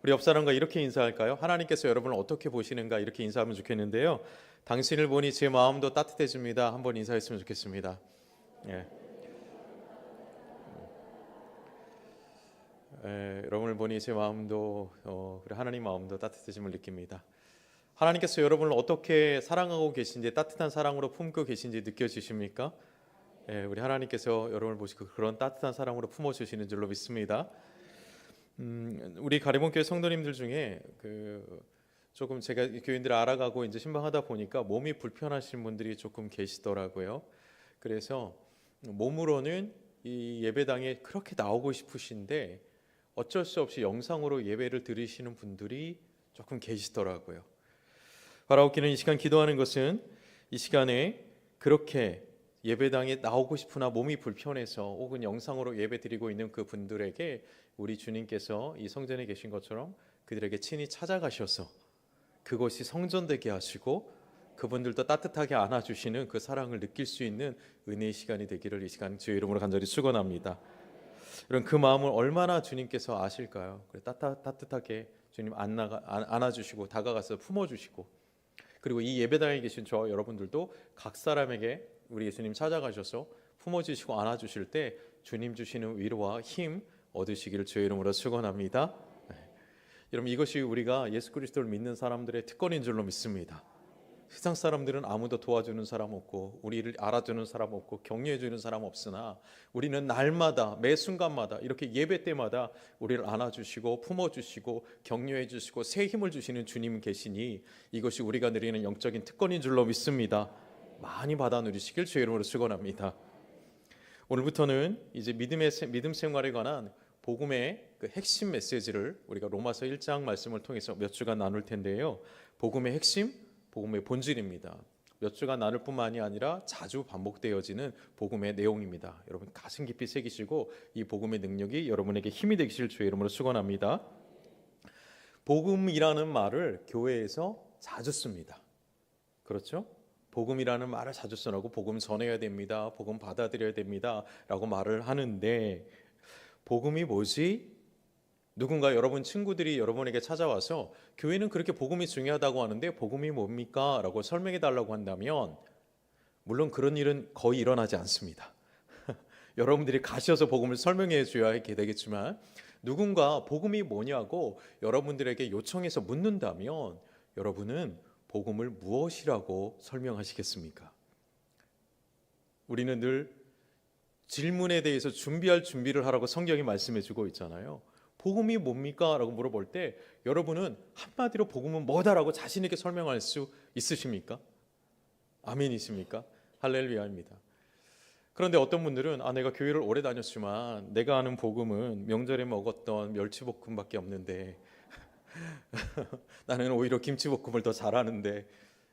우리 옆 사람과 이렇게 인사할까요? 하나님께서 여러분을 어떻게 보시는가 이렇게 인사하면 좋겠는데요. 당신을 보니 제 마음도 따뜻해집니다. 한번 인사했으면 좋겠습니다. 예. 여러분을 보니 제 마음도 그래 하나님 마음도 따뜻해짐을 느낍니다. 하나님께서 여러분을 어떻게 사랑하고 계신지, 따뜻한 사랑으로 품고 계신지 느껴지십니까? 우리 하나님께서 여러분을 보시고 그런 따뜻한 사랑으로 품어주시는 줄로 믿습니다. 우리 가리봉교회 성도님들 중에 조금 제가 교인들을 알아가고 이제 신방하다 보니까 몸이 불편하신 분들이 조금 계시더라고요. 그래서 몸으로는 이 예배당에 그렇게 나오고 싶으신데 어쩔 수 없이 영상으로 예배를 들으시는 분들이 조금 계시더라고요. 바라옵기는 이 시간 기도하는 것은 이 시간에 그렇게 예배당에 나오고 싶으나 몸이 불편해서 혹은 영상으로 예배 드리고 있는 그 분들에게 우리 주님께서 이 성전에 계신 것처럼 그들에게 친히 찾아가셔서 그것이 성전되게 하시고 그분들도 따뜻하게 안아주시는 그 사랑을 느낄 수 있는 은혜의 시간이 되기를 이 시간 주의 이름으로 간절히 축원합니다. 이런 그 마음을 얼마나 주님께서 아실까요? 따뜻하게 주님 안아주시고 다가가서 품어주시고, 그리고 이 예배당에 계신 저 여러분들도 각 사람에게 우리 예수님 찾아가셔서 품어주시고 안아주실 때 주님 주시는 위로와 힘 얻으시기를 주의 이름으로 축원합니다. 여러분, 이것이 우리가 예수 그리스도를 믿는 사람들의 특권인 줄로 믿습니다. 세상 사람들은 아무도 도와주는 사람 없고 우리를 알아주는 사람 없고 격려해주는 사람 없으나 우리는 날마다 매 순간마다 이렇게 예배 때마다 우리를 안아주시고 품어주시고 격려해주시고 새 힘을 주시는 주님 계시니 이것이 우리가 누리는 영적인 특권인 줄로 믿습니다. 많이 받아 누리시길 주의 이름으로 축원합니다. 오늘부터는 이제 믿음 생활에 관한 복음의 그 핵심 메시지를 우리가 로마서 1장 말씀을 통해서 몇 주간 나눌 텐데요. 복음의 핵심, 복음의 본질입니다. 몇 주간 나눌 뿐만이 아니라 자주 반복되어지는 복음의 내용입니다. 여러분 가슴 깊이 새기시고 이 복음의 능력이 여러분에게 힘이 되시길 주의 이름으로 축원합니다. 복음이라는 말을 교회에서 자주 씁니다. 그렇죠? 복음이라는 말을 자주 쓰라고 복음 전해야 됩니다. 복음 받아들여야 됩니다. 라고 말을 하는데 복음이 뭐지? 누군가 여러분 친구들이 여러분에게 찾아와서 교회는 그렇게 복음이 중요하다고 하는데 복음이 뭡니까? 라고 설명해 달라고 한다면 물론 그런 일은 거의 일어나지 않습니다. 여러분들이 가셔서 복음을 설명해 줘야 되겠지만 누군가 복음이 뭐냐고 여러분들에게 요청해서 묻는다면 여러분은 복음을 무엇이라고 설명하시겠습니까? 우리는 늘 질문에 대해서 준비를 하라고 성경이 말씀해 주고 있잖아요. 복음이 뭡니까? 라고 물어볼 때 여러분은 한마디로 복음은 뭐다라고 자신 있게 설명할 수 있으십니까? 아멘이십니까? 할렐루야입니다. 그런데 어떤 분들은 내가 교회를 오래 다녔지만 내가 아는 복음은 명절에 먹었던 멸치볶음밖에 없는데 나는 오히려 김치볶음을 더 잘하는데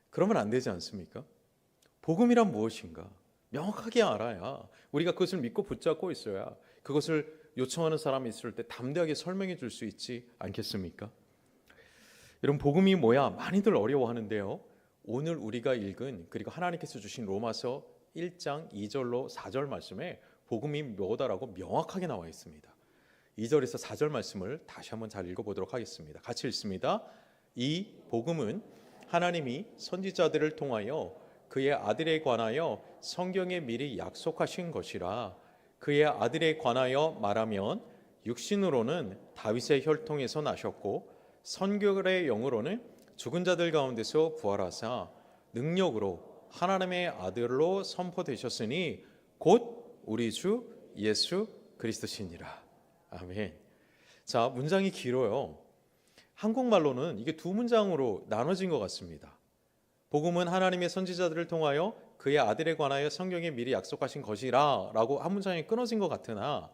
그러면 안 되지 않습니까? 복음이란 무엇인가? 명확하게 알아야 우리가 그것을 믿고 붙잡고 있어야 그것을 요청하는 사람이 있을 때 담대하게 설명해 줄 수 있지 않겠습니까? 여러분 복음이 뭐야? 많이들 어려워하는데요. 오늘 우리가 읽은 그리고 하나님께서 주신 로마서 1장 2절로 4절 말씀에 복음이 뭐다라고 명확하게 나와 있습니다. 2절에서 4절 말씀을 다시 한번 잘 읽어보도록 하겠습니다. 같이 읽습니다. 이 복음은 하나님이 선지자들을 통하여 그의 아들에 관하여 성경에 미리 약속하신 것이라. 그의 아들에 관하여 말하면 육신으로는 다윗의 혈통에서 나셨고 선결의 영으로는 죽은 자들 가운데서 부활하사 능력으로 하나님의 아들로 선포되셨으니 곧 우리 주 예수 그리스도시니라. 아멘. 자, 문장이 길어요. 한국말로는 이게 두 문장으로 나눠진 것 같습니다. 복음은 하나님의 선지자들을 통하여 그의 아들에 관하여 성경에 미리 약속하신 것이라 라고 한 문장이 끊어진 것 같으나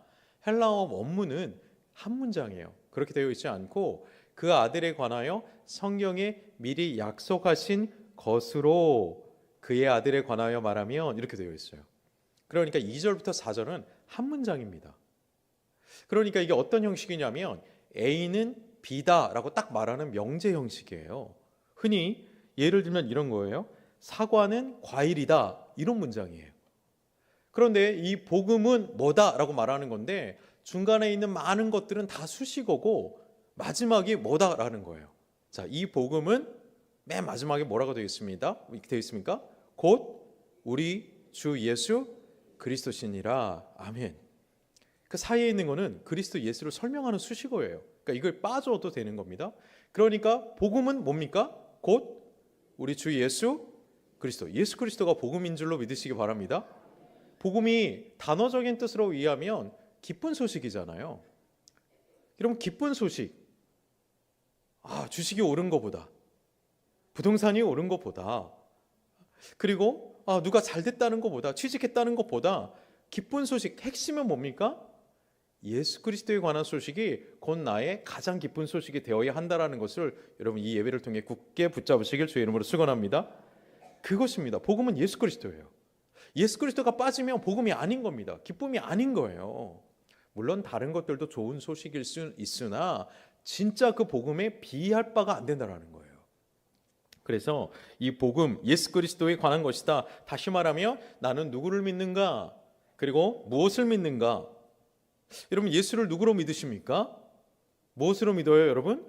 헬라어 원문은 한 문장이에요. 그렇게 되어 있지 않고 그 아들에 관하여 성경에 미리 약속하신 것으로 그의 아들에 관하여 말하면 이렇게 되어 있어요. 그러니까 2절부터 4절은 한 문장입니다. 그러니까 이게 어떤 형식이냐면 A는 B다라고 딱 말하는 명제 형식이에요. 흔히 예를 들면 이런 거예요. 사과는 과일이다, 이런 문장이에요. 그런데 이 복음은 뭐다라고 말하는 건데 중간에 있는 많은 것들은 다 수식어고 마지막이 뭐다라는 거예요. 자, 이 복음은 맨 마지막에 뭐라고 되어 있습니다? 되어 있습니까? 곧 우리 주 예수 그리스도시니라. 아멘. 그 사이에 있는 거는 그리스도 예수를 설명하는 수식어예요. 그러니까 이걸 빠져도 되는 겁니다. 그러니까 복음은 뭡니까? 곧 우리 주 예수 그리스도. 예수 그리스도가 복음인 줄로 믿으시기 바랍니다. 복음이 단어적인 뜻으로 이해하면 기쁜 소식이잖아요. 여러분, 기쁜 소식. 주식이 오른 것보다, 부동산이 오른 것보다, 그리고 누가 잘 됐다는 것보다, 취직했다는 것보다 기쁜 소식, 핵심은 뭡니까? 예수 그리스도에 관한 소식이 곧 나의 가장 기쁜 소식이 되어야 한다는 것을 여러분 이 예배를 통해 굳게 붙잡으시길 주의 이름으로 축원합니다. 그것입니다. 복음은 예수 그리스도예요. 예수 그리스도가 빠지면 복음이 아닌 겁니다. 기쁨이 아닌 거예요. 물론 다른 것들도 좋은 소식일 수 있으나 진짜 그 복음에 비할 바가 안 된다는 거예요. 그래서 이 복음, 예수 그리스도에 관한 것이다. 다시 말하면 나는 누구를 믿는가? 그리고 무엇을 믿는가? 여러분, 예수를 누구로 믿으십니까? 무엇으로 믿어요, 여러분?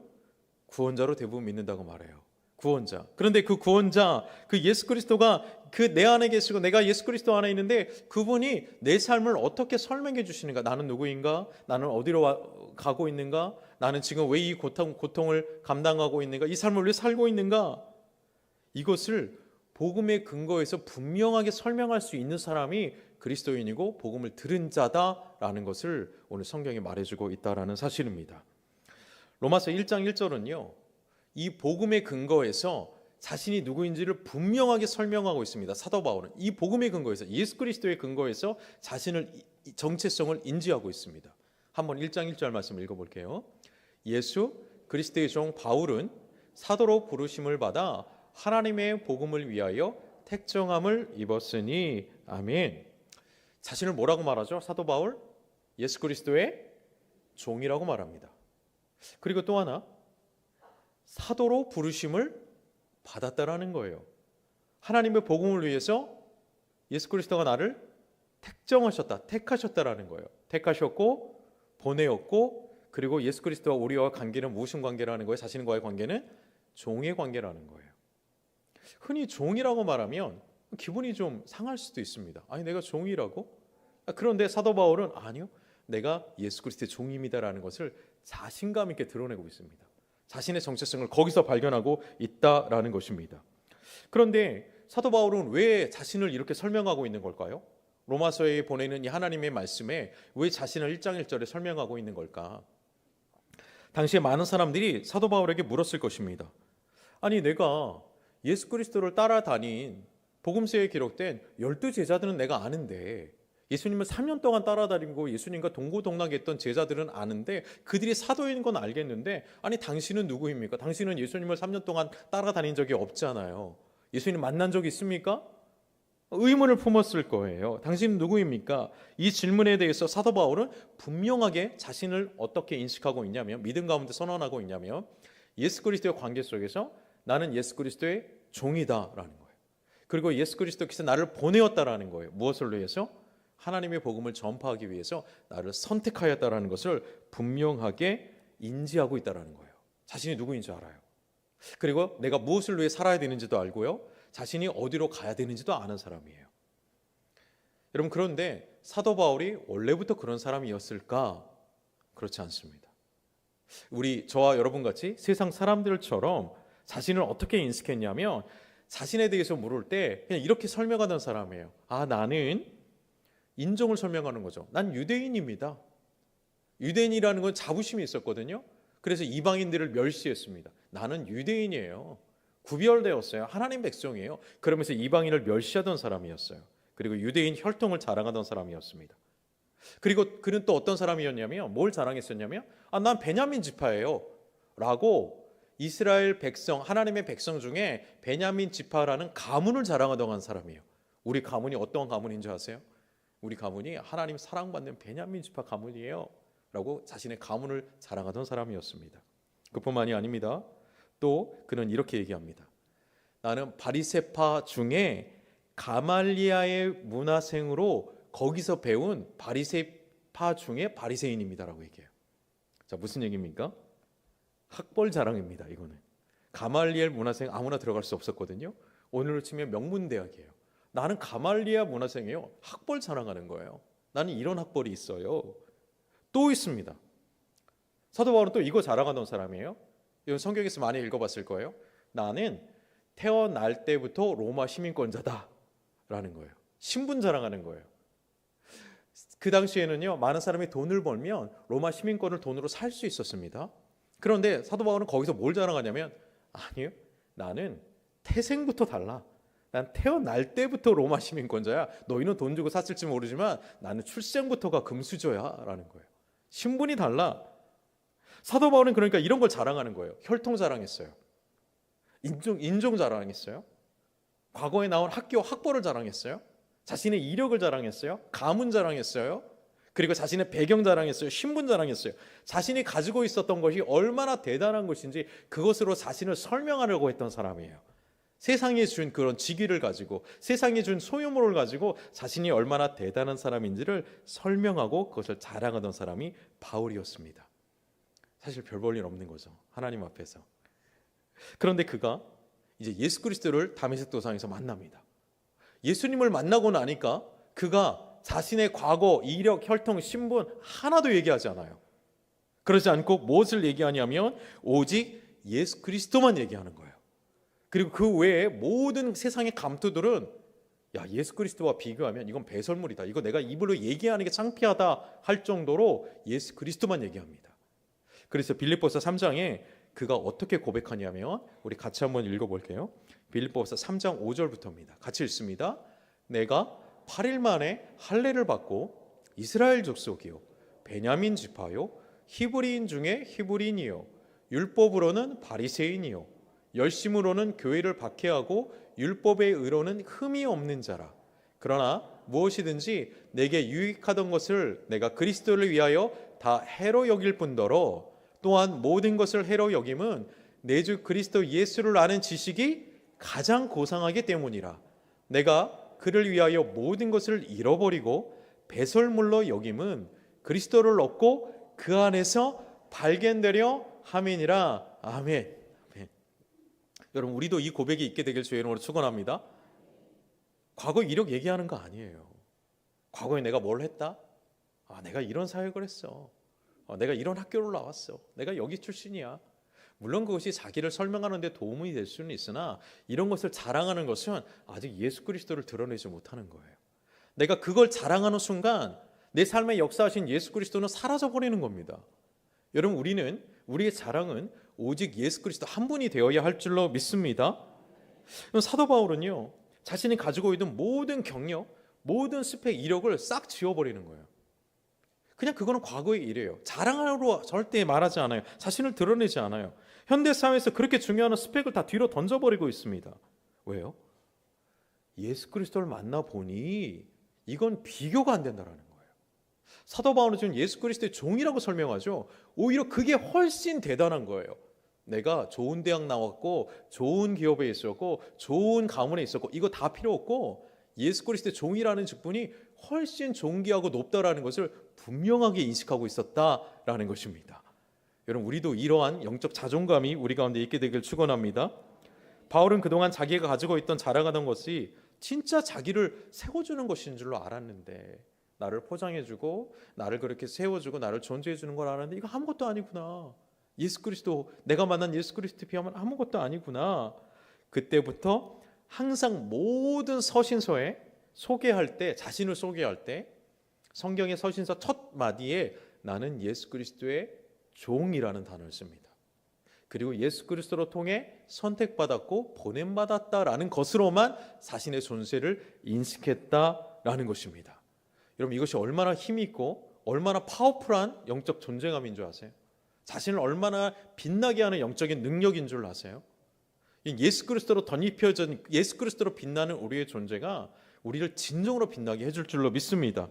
구원자로 대부분 믿는다고 말해요. 구원자. 그런데 그 구원자, 그 예수 그리스도가 그 내 안에 계시고 내가 예수 그리스도 안에 있는데 그분이 내 삶을 어떻게 설명해 주시는가? 나는 누구인가? 나는 어디로 가고 있는가? 나는 지금 왜 이 고통을 감당하고 있는가? 이 삶을 왜 살고 있는가? 이것을 복음의 근거에서 분명하게 설명할 수 있는 사람이 그리스도인이고 복음을 들은 자다라는 것을 오늘 성경이 말해주고 있다라는 사실입니다. 로마서 1장 1절은요. 이 복음의 근거에서 자신이 누구인지를 분명하게 설명하고 있습니다. 사도 바울은 이 복음의 근거에서, 예수 그리스도의 근거에서 자신을 정체성을 인지하고 있습니다. 한번 1장 1절 말씀 읽어볼게요. 예수 그리스도의 종 바울은 사도로 부르심을 받아 하나님의 복음을 위하여 택정함을 입었으니. 아멘. 자신을 뭐라고 말하죠? 사도 바울? 예수 그리스도의 종이라고 말합니다. 그리고 또 하나, 사도로 부르심을 받았다라는 거예요. 하나님의 복음을 위해서 예수 그리스도가 나를 택정하셨다, 택하셨다라는 거예요. 택하셨고 보내었고, 그리고 예수 그리스도와 우리와 관계는 무슨 관계라는 거예요? 자신과의 관계는 종의 관계라는 거예요. 흔히 종이라고 말하면 기분이 좀 상할 수도 있습니다. 아니, 내가 종이라고? 그런데 사도 바울은 아니요, 내가 예수 그리스도의 종입니다라는 것을 자신감 있게 드러내고 있습니다. 자신의 정체성을 거기서 발견하고 있다라는 것입니다. 그런데 사도 바울은 왜 자신을 이렇게 설명하고 있는 걸까요? 로마서에 보내는 이 하나님의 말씀에 왜 자신을 1장 1절에 설명하고 있는 걸까? 당시에 많은 사람들이 사도 바울에게 물었을 것입니다. 아니, 내가 예수 그리스도를 따라다닌 복음서에 기록된 12제자들은 내가 아는데, 예수님을 3년 동안 따라다니고 예수님과 동고동락했던 제자들은 아는데, 그들이 사도인 건 알겠는데, 아니 당신은 누구입니까? 당신은 예수님을 3년 동안 따라다닌 적이 없잖아요. 예수님 만난 적 있습니까? 의문을 품었을 거예요. 당신은 누구입니까? 이 질문에 대해서 사도 바울은 분명하게 자신을 어떻게 인식하고 있냐면, 믿음 가운데 선언하고 있냐면, 예수 그리스도의 관계 속에서 나는 예수 그리스도의 종이다라는 거예요. 그리고 예수 그리스도께서 나를 보내었다라는 거예요. 무엇을 위해서? 하나님의 복음을 전파하기 위해서 나를 선택하였다라는 것을 분명하게 인지하고 있다라는 거예요. 자신이 누구인지 알아요. 그리고 내가 무엇을 위해 살아야 되는지도 알고요. 자신이 어디로 가야 되는지도 아는 사람이에요. 여러분, 그런데 사도 바울이 원래부터 그런 사람이었을까? 그렇지 않습니다. 저와 여러분 같이 세상 사람들처럼 자신을 어떻게 인식했냐면, 자신에 대해서 물을 때 그냥 이렇게 설명하던 사람이에요. 나는, 인종을 설명하는 거죠. 난 유대인입니다. 유대인이라는 건 자부심이 있었거든요. 그래서 이방인들을 멸시했습니다. 나는 유대인이에요. 구별되었어요. 하나님 백성이에요. 그러면서 이방인을 멸시하던 사람이었어요. 그리고 유대인 혈통을 자랑하던 사람이었습니다. 그리고 그는 또 어떤 사람이었냐면, 뭘 자랑했었냐면, 난 베냐민 지파예요 라고 이스라엘 백성, 하나님의 백성 중에 베냐민 지파라는 가문을 자랑하던 사람이에요. 우리 가문이 어떤 가문인지 아세요? 우리 가문이 하나님 사랑받는 베냐민 지파 가문이에요 라고 자신의 가문을 자랑하던 사람이었습니다. 그뿐만이 아닙니다. 또 그는 이렇게 얘기합니다. 나는 바리새파 중에 가말리아의 문화생으로 거기서 배운 바리새파 중에 바리새인입니다라고 얘기해요. 자, 무슨 얘기입니까? 학벌 자랑입니다. 이거는 가말리엘 문화생 아무나 들어갈 수 없었거든요. 오늘로 치면 명문대학이에요. 나는 가말리엘 문화생이에요. 학벌 자랑하는 거예요. 나는 이런 학벌이 있어요. 또 있습니다. 사도 바울은 또 이거 자랑하던 사람이에요. 이건 성경에서 많이 읽어봤을 거예요. 나는 태어날 때부터 로마 시민권자다라는 거예요. 신분 자랑하는 거예요. 그 당시에는요, 많은 사람이 돈을 벌면 로마 시민권을 돈으로 살 수 있었습니다. 그런데 사도 바울은 거기서 뭘 자랑하냐면, 아니요, 나는 태생부터 달라. 난 태어날 때부터 로마 시민권자야. 너희는 돈 주고 샀을지 모르지만 나는 출생부터가 금수저야 라는 거예요. 신분이 달라. 사도 바울은 그러니까 이런 걸 자랑하는 거예요. 혈통 자랑했어요. 인종 자랑했어요. 과거에 나온 학벌을 자랑했어요. 자신의 이력을 자랑했어요. 가문 자랑했어요. 그리고 자신의 배경 자랑했어요. 신분 자랑했어요. 자신이 가지고 있었던 것이 얼마나 대단한 것인지 그것으로 자신을 설명하려고 했던 사람이에요. 세상에 준 그런 직위를 가지고, 세상에 준 소유물을 가지고 자신이 얼마나 대단한 사람인지를 설명하고 그것을 자랑하던 사람이 바울이었습니다. 사실 별 볼 일 없는 거죠, 하나님 앞에서. 그런데 그가 이제 예수 그리스도를 다메섹 도상에서 만납니다. 예수님을 만나고 나니까 그가 자신의 과거, 이력, 혈통, 신분 하나도 얘기하지 않아요. 그러지 않고 무엇을 얘기하냐면 오직 예수 그리스도만 얘기하는 거예요. 그리고 그 외에 모든 세상의 감투들은 야, 예수 그리스도와 비교하면 이건 배설물이다. 이거 내가 입으로 얘기하는 게 창피하다 할 정도로 예수 그리스도만 얘기합니다. 그래서 빌립보서 3장에 그가 어떻게 고백하냐면 우리 같이 한번 읽어볼게요. 빌립보서 3장 5절부터입니다. 같이 읽습니다. 내가 8일 만에 할례를 받고 이스라엘 족속이요 베냐민 지파요 히브리인 중에 히브리인이요 율법으로는 바리새인이요 열심으로는 교회를 박해하고 율법의 의로는 흠이 없는 자라. 그러나 무엇이든지 내게 유익하던 것을 내가 그리스도를 위하여 다 해로 여길 뿐더러 또한 모든 것을 해로 여김은 내 주 그리스도 예수를 아는 지식이 가장 고상하기 때문이라. 내가 그를 위하여 모든 것을 잃어버리고 배설물로 여김은 그리스도를 얻고 그 안에서 발견되려 함이니라. 아멘. 여러분, 우리도 이 고백이 있게 되길 주의 이름으로 축원합니다. 과거 이력 얘기하는 거 아니에요. 과거에 내가 뭘 했다? 내가 이런 사역을 했어. 내가 이런 학교를 나왔어. 내가 여기 출신이야. 물론 그것이 자기를 설명하는 데 도움이 될 수는 있으나 이런 것을 자랑하는 것은 아직 예수 그리스도를 드러내지 못하는 거예요. 내가 그걸 자랑하는 순간 내 삶에 역사하신 예수 그리스도는 사라져버리는 겁니다. 여러분, 우리의 자랑은 오직 예수 그리스도 한 분이 되어야 할 줄로 믿습니다. 사도 바울은요, 자신이 가지고 있는 모든 경력, 모든 스펙, 이력을 싹 지워버리는 거예요. 그냥 그거는 과거의 일이에요. 자랑하러 절대 말하지 않아요. 자신을 드러내지 않아요. 현대사회에서 그렇게 중요한 스펙을 다 뒤로 던져버리고 있습니다. 왜요? 예수 그리스도를 만나보니 이건 비교가 안 된다는 거예요. 사도 바울은 지금 예수 그리스도의 종이라고 설명하죠. 오히려 그게 훨씬 대단한 거예요. 내가 좋은 대학 나왔고 좋은 기업에 있었고 좋은 가문에 있었고 이거 다 필요 없고 예수 그리스도의 종이라는 직분이 훨씬 존귀하고 높다라는 것을 분명하게 인식하고 있었다라는 것입니다. 여러분, 우리도 이러한 영적 자존감이 우리 가운데 있게 되길 축원합니다. 바울은 그동안 자기가 가지고 있던 자랑하던 것이 진짜 자기를 세워주는 것인 줄로 알았는데, 나를 포장해주고 나를 그렇게 세워주고 나를 존재해주는 걸 알았는데 이거 아무것도 아니구나. 예수 그리스도, 내가 만난 예수 그리스도 비하면 아무것도 아니구나. 그때부터 항상 모든 서신서에 소개할 때, 자신을 소개할 때 성경의 서신서 첫 마디에 나는 예수 그리스도의 종이라는 단어를 씁니다. 그리고 예수 그리스도로 통해 선택받았고 보냄받았다라는 것으로만 자신의 존재를 인식했다라는 것입니다. 여러분, 이것이 얼마나 힘이 있고 얼마나 파워풀한 영적 존재감인 줄 아세요? 자신을 얼마나 빛나게 하는 영적인 능력인 줄 아세요? 예수 그리스도로 덧입혀진, 예수 그리스도로 빛나는 우리의 존재가 우리를 진정으로 빛나게 해줄 줄로 믿습니다.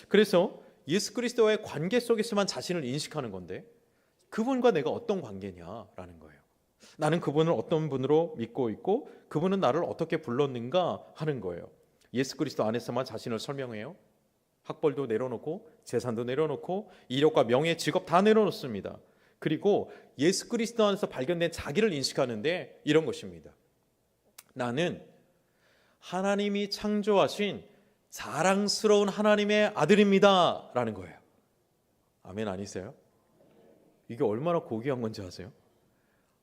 그래서 예수 그리스도와의 관계 속에서만 자신을 인식하는 건데 그분과 내가 어떤 관계냐라는 거예요. 나는 그분을 어떤 분으로 믿고 있고 그분은 나를 어떻게 불렀는가 하는 거예요. 예수 그리스도 안에서만 자신을 설명해요. 학벌도 내려놓고 재산도 내려놓고 이력과 명예, 직업 다 내려놓습니다. 그리고 예수 그리스도 안에서 발견된 자기를 인식하는데 이런 것입니다. 나는 하나님이 창조하신 자랑스러운 하나님의 아들입니다 라는 거예요. 아멘 아니세요? 이게 얼마나 고귀한 건지 아세요?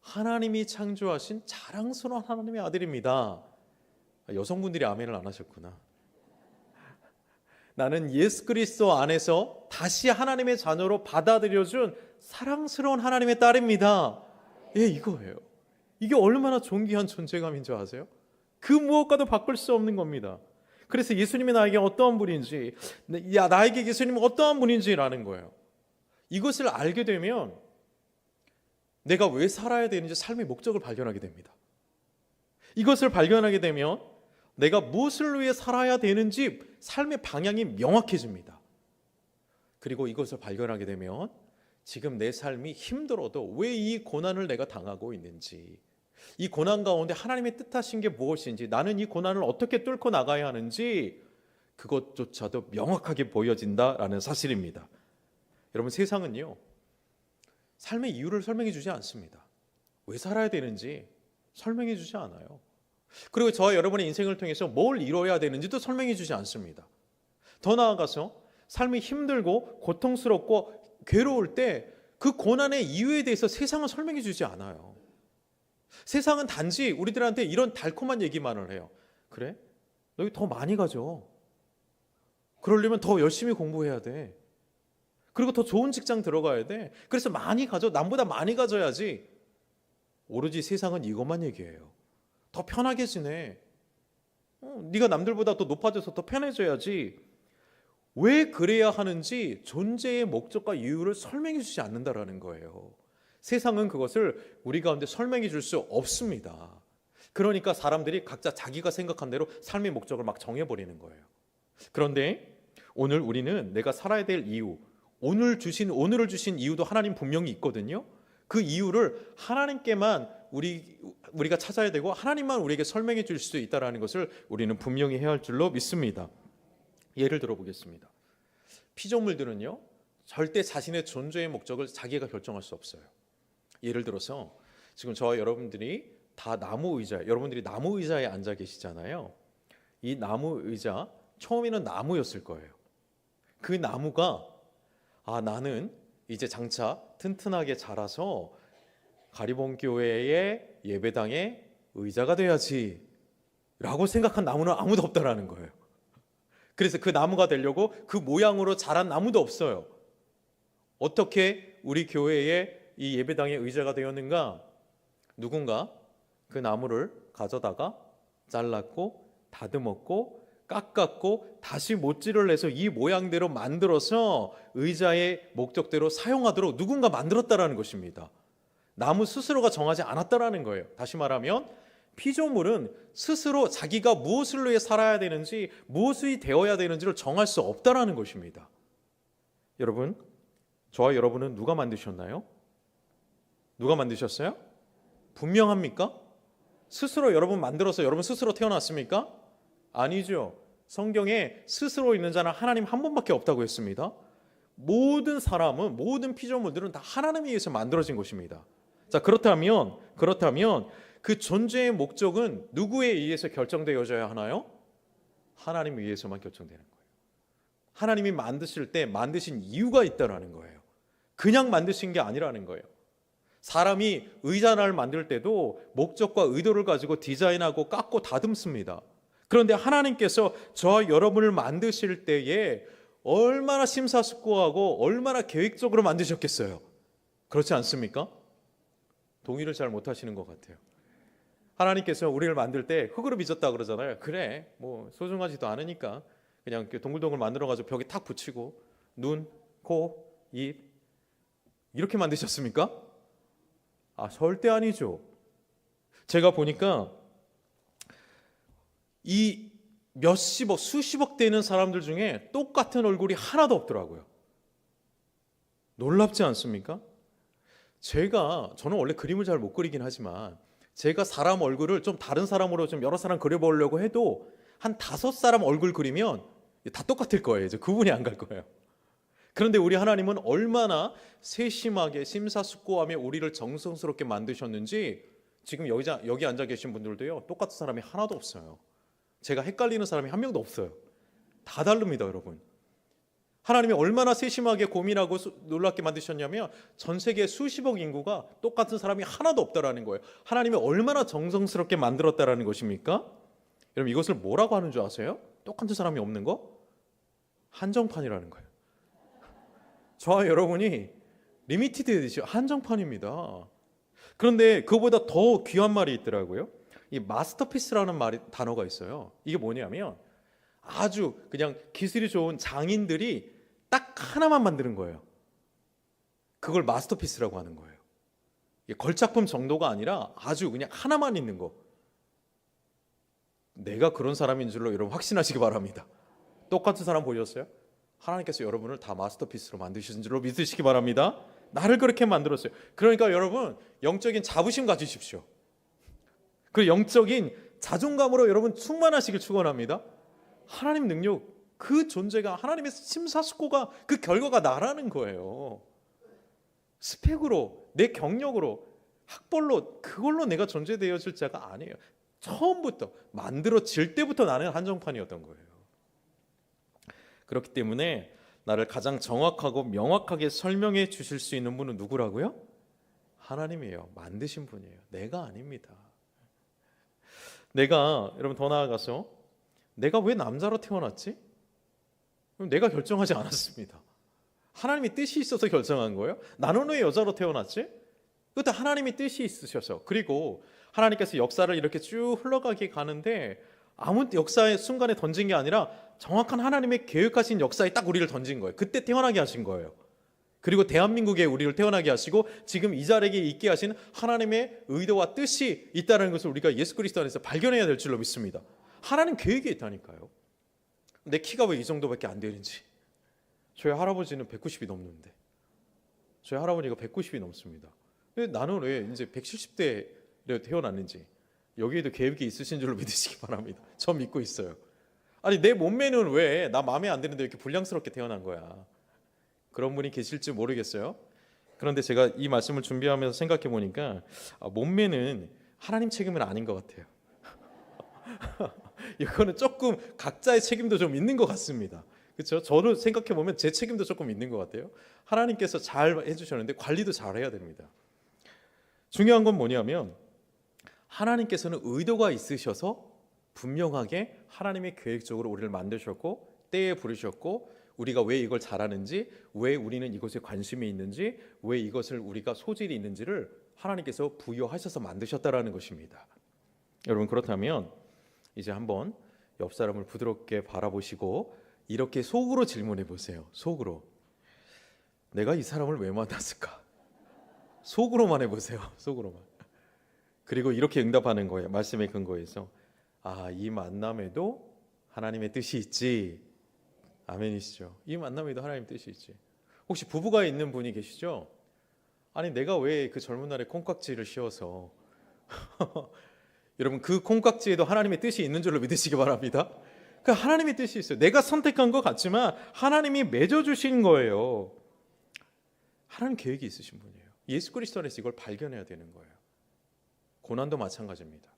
하나님이 창조하신 자랑스러운 하나님의 아들입니다. 여성분들이 아멘을 안 하셨구나. 나는 예수 그리스도 안에서 다시 하나님의 자녀로 받아들여준 사랑스러운 하나님의 딸입니다. 예, 이거예요. 이게 얼마나 존귀한 존재감인 줄 아세요? 그 무엇과도 바꿀 수 없는 겁니다. 그래서 예수님이 나에게 어떠한 분인지, 나에게 예수님은 어떠한 분인지라는 거예요. 이것을 알게 되면 내가 왜 살아야 되는지 삶의 목적을 발견하게 됩니다. 이것을 발견하게 되면 내가 무엇을 위해 살아야 되는지 삶의 방향이 명확해집니다. 그리고 이것을 발견하게 되면 지금 내 삶이 힘들어도 왜 이 고난을 내가 당하고 있는지, 이 고난 가운데 하나님의 뜻하신 게 무엇인지, 나는 이 고난을 어떻게 뚫고 나가야 하는지 그것조차도 명확하게 보여진다라는 사실입니다. 여러분, 세상은요 삶의 이유를 설명해 주지 않습니다. 왜 살아야 되는지 설명해 주지 않아요. 그리고 저와 여러분의 인생을 통해서 뭘 이뤄야 되는지도 설명해 주지 않습니다. 더 나아가서 삶이 힘들고 고통스럽고 괴로울 때 그 고난의 이유에 대해서 세상은 설명해 주지 않아요. 세상은 단지 우리들한테 이런 달콤한 얘기만을 해요. 그래? 너희 더 많이 가져. 그러려면 더 열심히 공부해야 돼. 그리고 더 좋은 직장 들어가야 돼. 그래서 많이 가져. 남보다 많이 가져야지. 오로지 세상은 이것만 얘기해요. 더 편하게 지내. 네가 남들보다 더 높아져서 더 편해져야지. 왜 그래야 하는지 존재의 목적과 이유를 설명해 주지 않는다라는 거예요. 세상은 그것을 우리 가운데 설명해 줄 수 없습니다. 그러니까 사람들이 각자 자기가 생각한 대로 삶의 목적을 막 정해버리는 거예요. 그런데 오늘 우리는 내가 살아야 될 이유, 오늘을 주신 이유도 하나님 분명히 있거든요. 그 이유를 하나님께만 우리가 찾아야 되고 하나님만 우리에게 설명해 줄 수 있다는 것을 우리는 분명히 해야 할 줄로 믿습니다. 예를 들어보겠습니다. 피조물들은요 절대 자신의 존재의 목적을 자기가 결정할 수 없어요. 예를 들어서 지금 저와 여러분들이 다 나무 의자, 여러분들이 나무 의자에 앉아 계시잖아요. 이 나무 의자 처음에는 나무였을 거예요. 그 나무가 나는 이제 장차 튼튼하게 자라서 가리봉교회의 예배당의 의자가 돼야지 라고 생각한 나무는 아무도 없다라는 거예요. 그래서 그 나무가 되려고 그 모양으로 자란 나무도 없어요. 어떻게 우리 교회의 이 예배당의 의자가 되었는가? 누군가 그 나무를 가져다가 잘랐고 다듬었고 깎았고 다시 못질을 내서 이 모양대로 만들어서 의자의 목적대로 사용하도록 누군가 만들었다라는 것입니다. 나무 스스로가 정하지 않았다라는 거예요. 다시 말하면 피조물은 스스로 자기가 무엇을 위해 살아야 되는지, 무엇이 되어야 되는지를 정할 수 없다라는 것입니다. 여러분, 저와 여러분은 누가 만드셨나요? 누가 만드셨어요? 분명합니까? 스스로 여러분 만들어서 여러분 스스로 태어났습니까? 아니죠. 성경에 스스로 있는 자는 하나님 한 분밖에 없다고 했습니다. 모든 사람은, 모든 피조물들은 다 하나님에 의해서 만들어진 것입니다. 자, 그렇다면 그 존재의 목적은 누구에 의해서 결정되어져야 하나요? 하나님에 의해서만 결정되는 거예요. 하나님이 만드실 때 만드신 이유가 있다라는 거예요. 그냥 만드신 게 아니라는 거예요. 사람이 의자를 만들 때도 목적과 의도를 가지고 디자인하고 깎고 다듬습니다. 그런데 하나님께서 저와 여러분을 만드실 때에 얼마나 심사숙고하고 얼마나 계획적으로 만드셨겠어요? 그렇지 않습니까? 동의를 잘 못하시는 것 같아요. 하나님께서 우리를 만들 때 흙으로 빚었다 그러잖아요. 그래, 뭐 소중하지도 않으니까 그냥 동글동글 만들어가지고 벽에 탁 붙이고 눈, 코, 입 이렇게 만드셨습니까? 절대 아니죠. 제가 보니까 이 몇십억, 수십억 되는 사람들 중에 똑같은 얼굴이 하나도 없더라고요. 놀랍지 않습니까? 저는 원래 그림을 잘 못 그리긴 하지만 제가 사람 얼굴을 좀 다른 사람으로 좀 여러 사람 그려보려고 해도 한 5사람 얼굴 그리면 다 똑같을 거예요. 이제 구분이 안 갈 거예요. 그런데 우리 하나님은 얼마나 세심하게 심사숙고하며 우리를 정성스럽게 만드셨는지 지금 여기 앉아 계신 분들도요, 똑같은 사람이 하나도 없어요. 제가 헷갈리는 사람이 한 명도 없어요. 다 다릅니다, 여러분. 하나님이 얼마나 세심하게 고민하고 놀랍게 만드셨냐면 전 세계 수십억 인구가 똑같은 사람이 하나도 없다라는 거예요. 하나님이 얼마나 정성스럽게 만들었다라는 것입니까? 여러분, 이것을 뭐라고 하는 줄 아세요? 똑같은 사람이 없는 거? 한정판이라는 거예요. 저와 여러분이 리미티드 에디션, 한정판입니다. 그런데 그거보다 더 귀한 말이 있더라고요. 이 마스터피스라는 단어가 있어요. 이게 뭐냐면 아주 그냥 기술이 좋은 장인들이 딱 하나만 만드는 거예요. 그걸 마스터피스라고 하는 거예요. 이게 걸작품 정도가 아니라 아주 그냥 하나만 있는 거. 내가 그런 사람인 줄로 여러분 확신하시기 바랍니다. 똑같은 사람 보셨어요? 하나님께서 여러분을 다 마스터피스로 만드신 줄로 믿으시기 바랍니다. 나를 그렇게 만들었어요. 그러니까 여러분 영적인 자부심 가지십시오. 그 영적인 자존감으로 여러분 충만하시길 축원합니다. 하나님 능력, 그 존재가 하나님의 심사숙고가 그 결과가 나라는 거예요. 스펙으로, 내 경력으로, 학벌로, 그걸로 내가 존재되어질 자가 아니에요. 처음부터 만들어질 때부터 나는 한정판이었던 거예요. 그렇기 때문에 나를 가장 정확하고 명확하게 설명해 주실 수 있는 분은 누구라고요? 하나님이에요. 만드신 분이에요. 내가 아닙니다. 여러분 더 나아가서 내가 왜 남자로 태어났지? 내가 결정하지 않았습니다. 하나님이 뜻이 있어서 결정한 거예요. 나는 왜 여자로 태어났지? 그것도 하나님이 뜻이 있으셔서, 그리고 하나님께서 역사를 이렇게 쭉 흘러가게 가는데 아무 역사의 순간에 던진 게 아니라 정확한 하나님의 계획하신 역사에 딱 우리를 던진 거예요. 그때 태어나게 하신 거예요. 그리고 대한민국에 우리를 태어나게 하시고 지금 이 자리에 있게 하신 하나님의 의도와 뜻이 있다는 것을 우리가 예수 그리스도 안에서 발견해야 될 줄로 믿습니다. 하나님 계획이 있다니까요. 내 키가 왜 이 정도밖에 안 되는지. 저희 할아버지는 190이 넘는데, 저희 할아버지가 190이 넘습니다. 근데 나는 왜 이제 170대에 태어났는지 여기에도 계획이 있으신 줄로 믿으시기 바랍니다. 저 믿고 있어요. 아니 내 몸매는 왜 나 마음에 안 드는데 이렇게 불량스럽게 태어난 거야. 그런 분이 계실지 모르겠어요. 그런데 제가 이 말씀을 준비하면서 생각해 보니까 몸매는 하나님 책임은 아닌 것 같아요. 이거는 조금 각자의 책임도 좀 있는 것 같습니다. 그렇죠? 저를 생각해 보면 제 책임도 조금 있는 것 같아요. 하나님께서 잘 해주셨는데 관리도 잘 해야 됩니다. 중요한 건 뭐냐면 하나님께서는 의도가 있으셔서 분명하게 하나님의 계획적으로 우리를 만드셨고 때에 부르셨고 우리가 왜 이걸 잘하는지, 왜 우리는 이것에 관심이 있는지, 왜 이것을 우리가 소질이 있는지를 하나님께서 부여하셔서 만드셨다라는 것입니다. 여러분, 그렇다면 이제 한번 옆 사람을 부드럽게 바라보시고 이렇게 속으로 질문해 보세요. 속으로. 내가 이 사람을 왜 만났을까? 속으로만 해보세요. 속으로만. 그리고 이렇게 응답하는 거예요. 말씀의 근거에서 이 만남에도 하나님의 뜻이 있지. 아멘이시죠? 이 만남에도 하나님의 뜻이 있지. 혹시 부부가 있는 분이 계시죠? 아니 내가 왜 그 젊은 날에 콩깍지를 씌워서 여러분 그 콩깍지에도 하나님의 뜻이 있는 줄로 믿으시기 바랍니다. 그 하나님의 뜻이 있어요. 내가 선택한 것 같지만 하나님이 맺어주신 거예요. 하나님 계획이 있으신 분이에요. 예수 그리스도 안에서 이걸 발견해야 되는 거예요. 고난도 마찬가지입니다.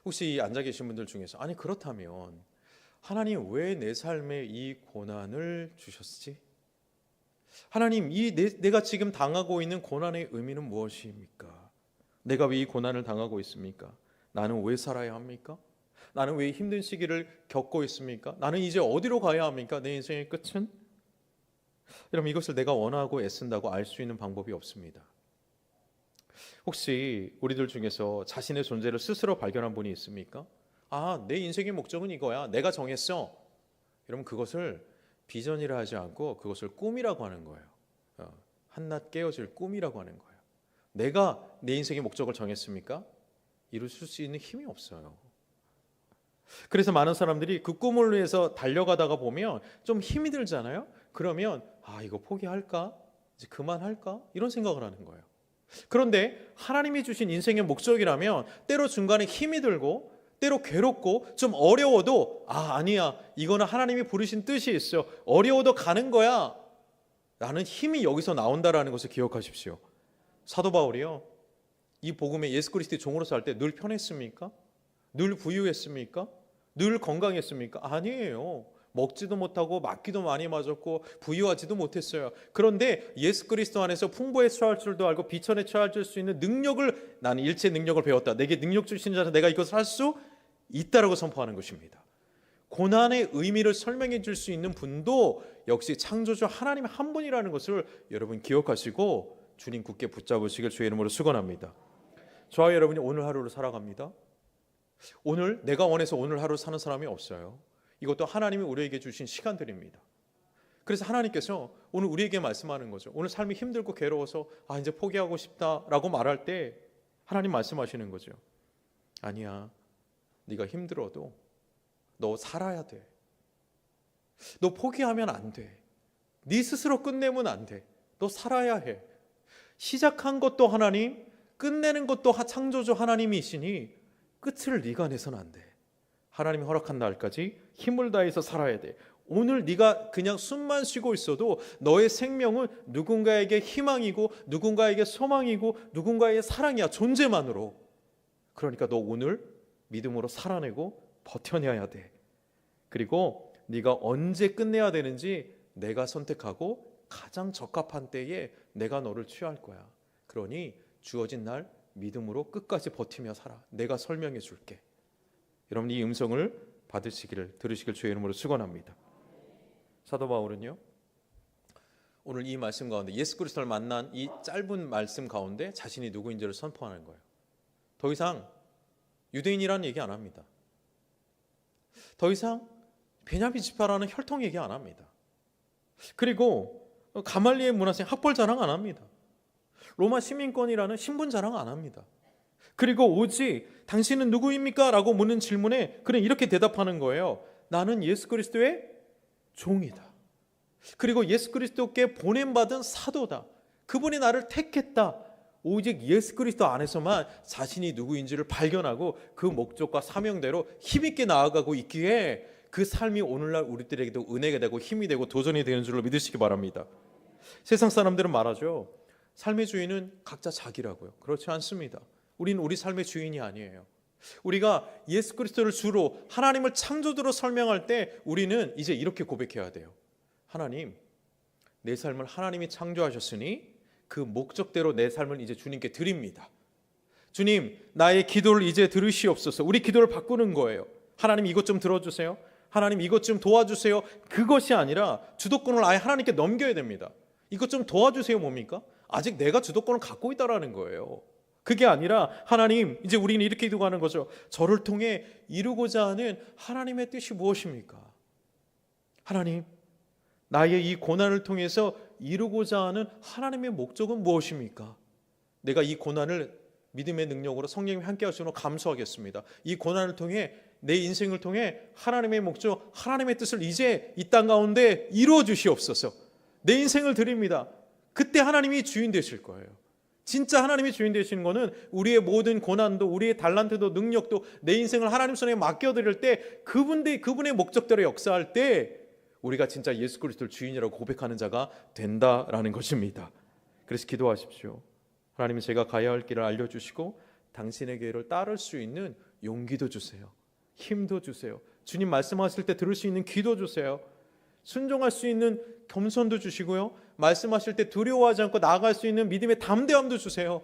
혹시 이 앉아 계신 분들 중에서 아니 그렇다면 하나님 왜 내 삶에 이 고난을 주셨지? 하나님 내가 지금 당하고 있는 고난의 의미는 무엇입니까? 내가 왜 이 고난을 당하고 있습니까? 나는 왜 살아야 합니까? 나는 왜 힘든 시기를 겪고 있습니까? 나는 이제 어디로 가야 합니까? 내 인생의 끝은? 여러분 이것을 내가 원하고 애쓴다고 알 수 있는 방법이 없습니다. 혹시 우리들 중에서 자신의 존재를 스스로 발견한 분이 있습니까? 내 인생의 목적은 이거야. 내가 정했어. 여러분 그것을 비전이라 하지 않고 그것을 꿈이라고 하는 거예요. 한낮 깨어질 꿈이라고 하는 거예요. 내가 내 인생의 목적을 정했습니까? 이룰 수 있는 힘이 없어요. 그래서 많은 사람들이 그 꿈을 위해서 달려가다가 보면 좀 힘이 들잖아요. 그러면 이거 포기할까? 이제 그만할까? 이런 생각을 하는 거예요. 그런데 하나님이 주신 인생의 목적이라면 때로 중간에 힘이 들고 때로 괴롭고 좀 어려워도 아니야 이거는 하나님이 부르신 뜻이 있어. 어려워도 가는 거야. 라는 힘이 여기서 나온다라는 것을 기억하십시오. 사도 바울이요, 이 복음에 예수 그리스도의 종으로 살 때 늘 편했습니까? 늘 부유했습니까? 늘 건강했습니까? 아니에요. 먹지도 못하고 맞기도 많이 맞았고 부유하지도 못했어요. 그런데 예수 그리스도 안에서 풍부에 처할 줄도 알고 비천에 처할 수 있는 능력을, 나는 일체 능력을 배웠다. 내게 능력 주신 자라 내가 이것을 할 수 있다라고 선포하는 것입니다. 고난의 의미를 설명해 줄 수 있는 분도 역시 창조주 하나님 한 분이라는 것을 여러분 기억하시고 주님 굳게 붙잡으시길 주의 이름으로 축원합니다. 저와 여러분이 오늘 하루를 살아갑니다. 오늘 내가 원해서 오늘 하루 사는 사람이 없어요. 이것도 하나님이 우리에게 주신 시간들입니다. 그래서 하나님께서 오늘 우리에게 말씀하는 거죠. 오늘 삶이 힘들고 괴로워서 이제 포기하고 싶다라고 말할 때 하나님 말씀하시는 거죠. 아니야, 네가 힘들어도 너 살아야 돼. 너 포기하면 안 돼. 네 스스로 끝내면 안 돼. 너 살아야 해. 시작한 것도 하나님, 끝내는 것도 창조주 하나님이시니 끝을 네가 내선 안 돼. 하나님이 허락한 날까지 힘을 다해서 살아야 돼. 오늘 네가 그냥 숨만 쉬고 있어도 너의 생명은 누군가에게 희망이고 누군가에게 소망이고 누군가의 사랑이야, 존재만으로. 그러니까 너 오늘 믿음으로 살아내고 버텨내야 돼. 그리고 네가 언제 끝내야 되는지 내가 선택하고 가장 적합한 때에 내가 너를 취할 거야. 그러니 주어진 날 믿음으로 끝까지 버티며 살아. 내가 설명해 줄게. 여러분, 이 음성을 들으시길 주의 이름으로 축원합니다. 사도 바울은요, 오늘 이 말씀 가운데 예수 그리스도를 만난 이 짧은 말씀 가운데 자신이 누구인지를 선포하는 거예요. 더 이상 유대인이라는 얘기 안 합니다. 더 이상 베냐민 지파라는 혈통 얘기 안 합니다. 그리고 가말리엘 문화생 학벌 자랑 안 합니다. 로마 시민권이라는 신분 자랑 안 합니다. 그리고 오직 당신은 누구입니까? 라고 묻는 질문에 그는 이렇게 대답하는 거예요. 나는 예수 그리스도의 종이다. 그리고 예수 그리스도께 보냄받은 사도다. 그분이 나를 택했다. 오직 예수 그리스도 안에서만 자신이 누구인지를 발견하고 그 목적과 사명대로 힘있게 나아가고 있기에 그 삶이 오늘날 우리들에게도 은혜가 되고 힘이 되고 도전이 되는 줄로 믿으시기 바랍니다. 세상 사람들은 말하죠. 삶의 주인은 각자 자기라고요. 그렇지 않습니다. 우리는 우리 삶의 주인이 아니에요. 우리가 예수 그리스도를 주로 하나님을 창조주로 설명할 때 우리는 이제 이렇게 고백해야 돼요. 하나님, 내 삶을 하나님이 창조하셨으니 그 목적대로 내 삶을 이제 주님께 드립니다. 주님, 나의 기도를 이제 들으시옵소서. 우리 기도를 바꾸는 거예요. 하나님, 이것 좀 들어주세요. 하나님, 이것 좀 도와주세요. 그것이 아니라 주도권을 아예 하나님께 넘겨야 됩니다. 이것 좀 도와주세요. 뭡니까? 아직 내가 주도권을 갖고 있다라는 거예요. 그게 아니라 하나님, 이제 우리는 이렇게 기도하는 거죠. 저를 통해 이루고자 하는 하나님의 뜻이 무엇입니까? 하나님, 나의 이 고난을 통해서 이루고자 하는 하나님의 목적은 무엇입니까? 내가 이 고난을 믿음의 능력으로 성령님이 함께 하시므로 감수하겠습니다. 이 고난을 통해 내 인생을 통해 하나님의 목적, 하나님의 뜻을 이제 이 땅 가운데 이루어 주시옵소서. 내 인생을 드립니다. 그때 하나님이 주인 되실 거예요. 진짜 하나님이 주인 되시는 거는 우리의 모든 고난도, 우리의 달란트도, 능력도 내 인생을 하나님 손에 맡겨드릴 때 그분의 목적대로 역사할 때 우리가 진짜 예수 그리스도를 주인이라고 고백하는 자가 된다라는 것입니다. 그래서 기도하십시오. 하나님은 제가 가야 할 길을 알려주시고 당신의 길을 따를 수 있는 용기도 주세요. 힘도 주세요. 주님 말씀하실 때 들을 수 있는 귀도 주세요. 순종할 수 있는 겸손도 주시고요. 말씀하실 때 두려워하지 않고 나아갈 수 있는 믿음의 담대함도 주세요.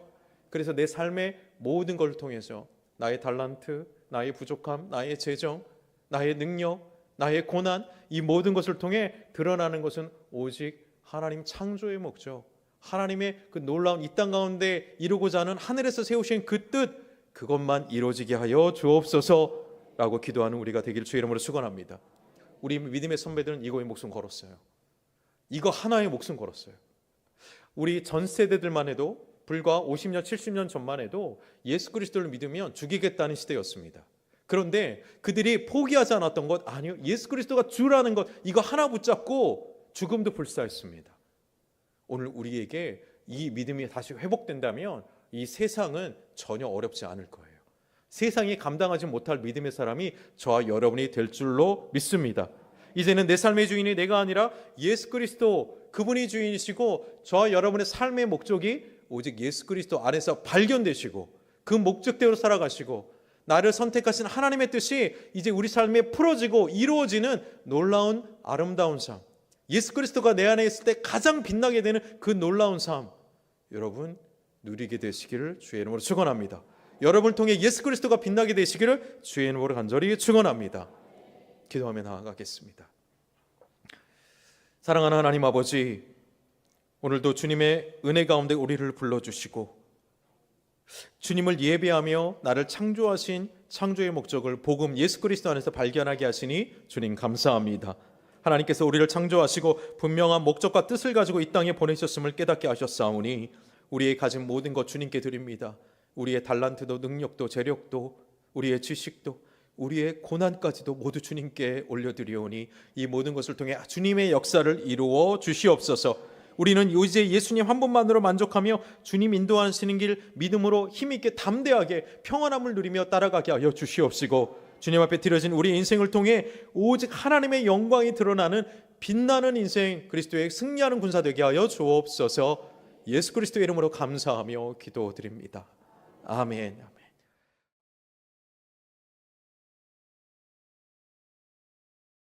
그래서 내 삶의 모든 걸 통해서 나의 달란트, 나의 부족함, 나의 재정, 나의 능력, 나의 고난, 이 모든 것을 통해 드러나는 것은 오직 하나님 창조의 목적, 하나님의 그 놀라운 이 땅 가운데 이루고자 하는 하늘에서 세우신 그 뜻, 그것만 이루어지게 하여 주옵소서라고 기도하는 우리가 되기를 주의 이름으로 축원합니다. 우리 믿음의 선배들은 이거에 목숨 걸었어요. 이거 하나에 목숨 걸었어요. 우리 전 세대들만 해도 불과 50년, 70년 전만 해도 예수 그리스도를 믿으면 죽이겠다는 시대였습니다. 그런데 그들이 포기하지 않았던 것, 아니요, 예수 그리스도가 주라는 것, 이거 하나 붙잡고 죽음도 불사했습니다. 오늘 우리에게 이 믿음이 다시 회복된다면 이 세상은 전혀 어렵지 않을 거예요. 세상이 감당하지 못할 믿음의 사람이 저와 여러분이 될 줄로 믿습니다. 이제는 내 삶의 주인이 내가 아니라 예수 그리스도, 그분이 주인이시고 저와 여러분의 삶의 목적이 오직 예수 그리스도 안에서 발견되시고 그 목적대로 살아가시고 나를 선택하신 하나님의 뜻이 이제 우리 삶에 풀어지고 이루어지는 놀라운 아름다운 삶, 예수 그리스도가 내 안에 있을 때 가장 빛나게 되는 그 놀라운 삶, 여러분 누리게 되시기를 주의 이름으로 축원합니다. 여러분을 통해 예수 그리스도가 빛나게 되시기를 주의 이름으로 간절히 축원합니다. 기도하며 나아가겠습니다. 사랑하는 하나님 아버지, 오늘도 주님의 은혜 가운데 우리를 불러주시고 주님을 예배하며 나를 창조하신 창조의 목적을 복음 예수 그리스도 안에서 발견하게 하시니 주님 감사합니다. 하나님께서 우리를 창조하시고 분명한 목적과 뜻을 가지고 이 땅에 보내셨음을 깨닫게 하셨사오니 우리의 가진 모든 것 주님께 드립니다. 우리의 달란트도 능력도 재력도 우리의 지식도 우리의 고난까지도 모두 주님께 올려드리오니 이 모든 것을 통해 주님의 역사를 이루어 주시옵소서. 우리는 이제 예수님 한 분만으로 만족하며 주님 인도하시는 길 믿음으로 힘있게 담대하게 평안함을 누리며 따라가게 하여 주시옵시고 주님 앞에 드려진 우리 인생을 통해 오직 하나님의 영광이 드러나는 빛나는 인생, 그리스도의 승리하는 군사 되게 하여 주옵소서. 예수 그리스도의 이름으로 감사하며 기도드립니다. 아멘.